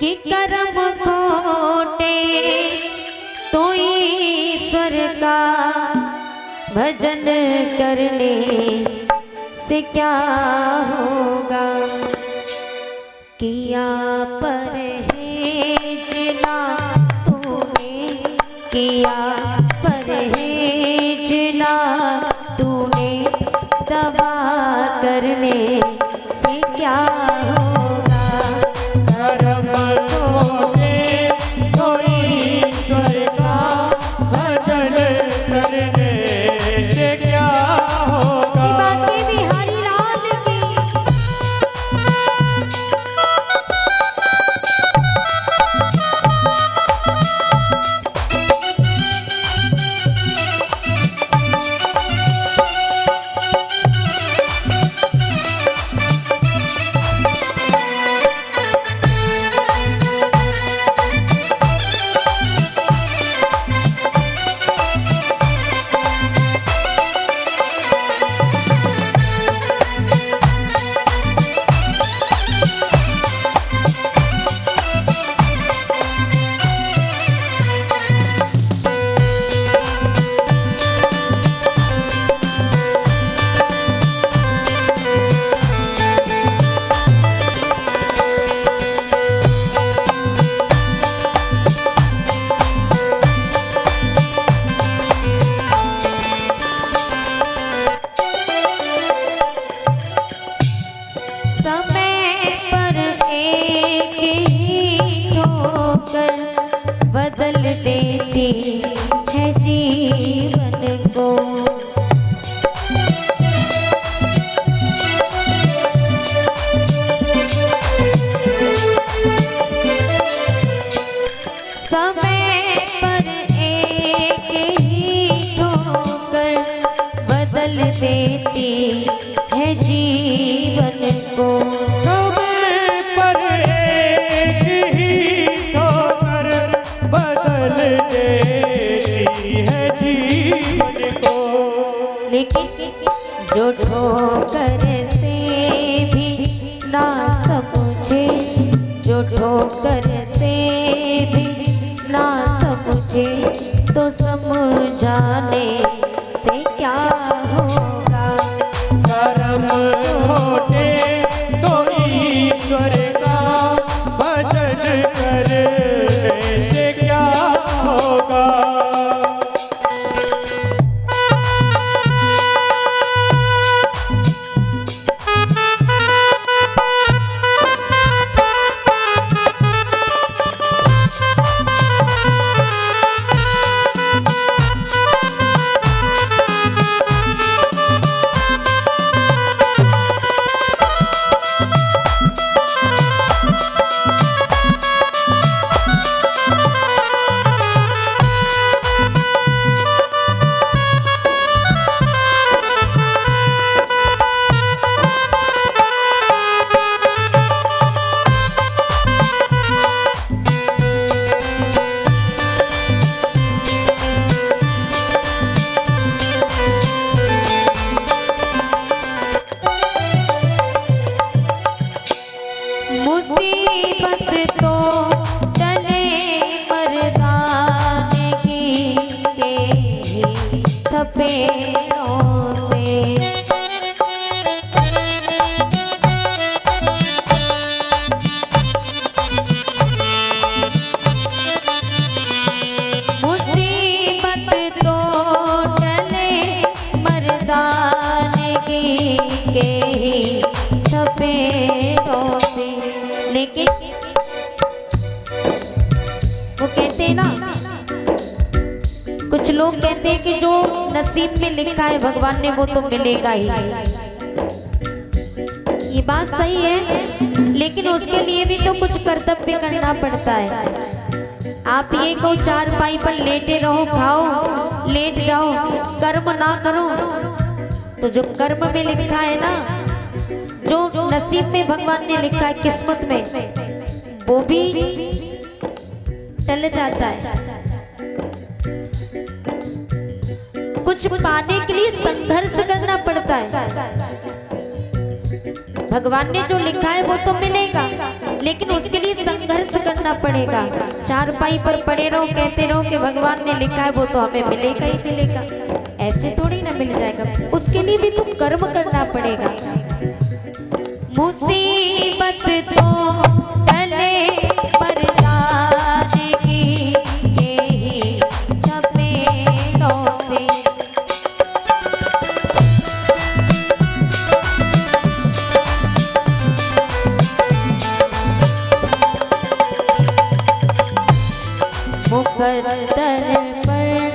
कि कर्म खोटे तो ईश्वर का भजन करने से क्या होगा। किया परहेज ना तूने, किया परहेज ना तूने, दवा करने से क्या होगा। कर्म खोटे तो ईश्वर का भजन करने से क्या होगा। बाकी बिहारी लाल की बदल देती है जीवन को। समय पर एक ही ठोकर बदल देती है जीवन को। लेकिन जो ठोकर से भी ना समझे, जो ठोकर से भी ना समझे, तो समझाने से क्या होगा। कर्म खोटे तो ईश्वर का भजन करने से क्या होगा। मुसीबत तो टले मर्दाने की के ही थपेड़ों से। मुसीबत तो टले मर्दाने की के ही थपेड़ों से। लेकिन वो कहते हैं ना, कुछ लोग कहते हैं कि जो नसीब में लिखा है भगवान ने वो तो मिलेगा ही। ये बात सही है, लेकिन उसके लिए भी तो कुछ कर्तव्य करना पड़ता है। आप ये को चारपाई पर लेटे रहो, खाओ, लेट जाओ, कर्म ना करो, तो जो कर्म में लिखा है ना, जो नसीब में भगवान ने लिखा है किस्मत में, वो भी टल जाता है। कुछ पाने के लिए संघर्ष करना पड़ता है। भगवान ने जो लिखा है वो तो मिलेगा, लेकिन उसके लिए संघर्ष संघर्ष करना पड़ेगा। चारपाई पर पड़े रहो, कहते रहो कि भगवान ने लिखा है वो तो हमें मिलेगा ही मिलेगा, ऐसे थोड़ी ना मिल जाएगा। उसके लिए भी तुम कर्म करना पड़ेगा। मुसीबत तो टले पर जाने की यही चपेटों से, मुकद्दर पर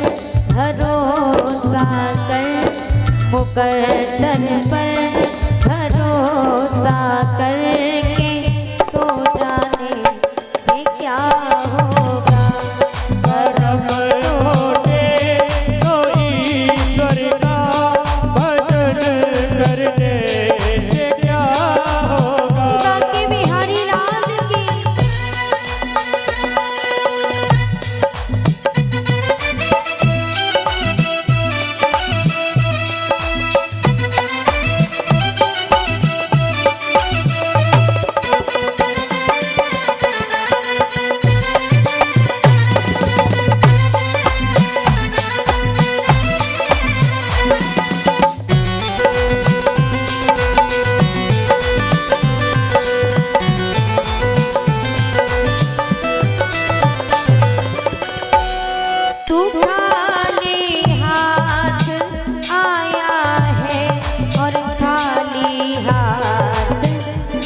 भरोसा कर, मुकद्दर पर भरोसा करके सो जाने से क्या होगा। कर्म लौटे तो ईश्वर का भजन करने से क्या होगा। बांके बिहारी लाल की।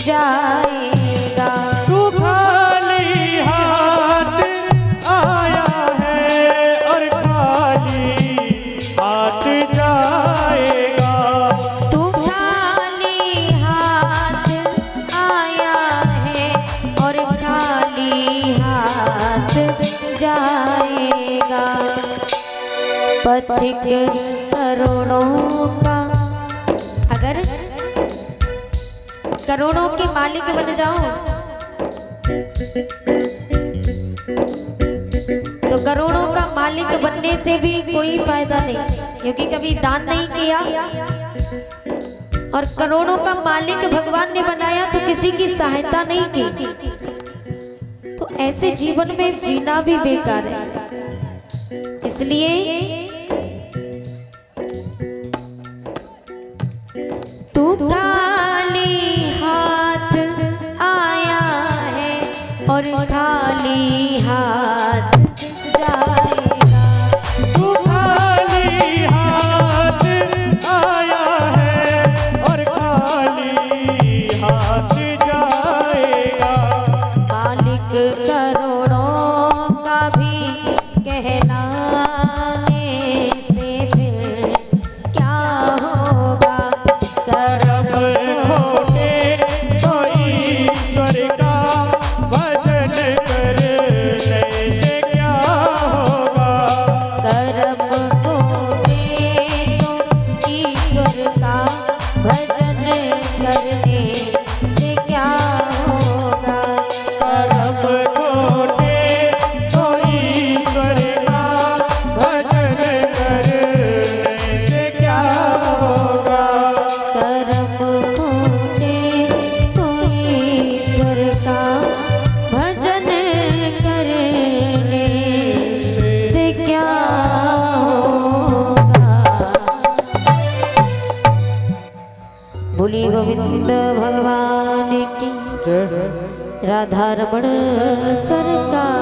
जाएगा तू खाली हाथ आया है और खाली हाथ जाएगा। तू खाली हाथ आया है और खाली हाथ जाएगा। पथिक करोड़ों का, अगर करोड़ों के मालिक बन जाओ तो करोड़ों का मालिक बनने से भी कोई फायदा नहीं, क्योंकि कभी दान नहीं किया। और करोड़ों का मालिक भगवान ने बनाया तो किसी की सहायता नहीं की, तो ऐसे जीवन में जीना भी बेकार है। इसलिए तू खाली हाथ आया है और खाली हाथ जाएगा। तू खाली हाथ आया है और खाली हाथ जाएगा। मालिक करोड़ों का भी कहलाने से फिर क्या होगा। कर्म खोटे तो ईश्वर का भजन करने से क्या होगा। कर्म खोटे तो ईश्वर का भजन करने से क्या होगा। कर्म खोटे तो ईश्वर का भजन करने से क्या होगा। कर्म खोटे तो ईश्वर का भजन करने से क्या होगा। बोली गोविंद भगवान की, राधा रमण सरकार।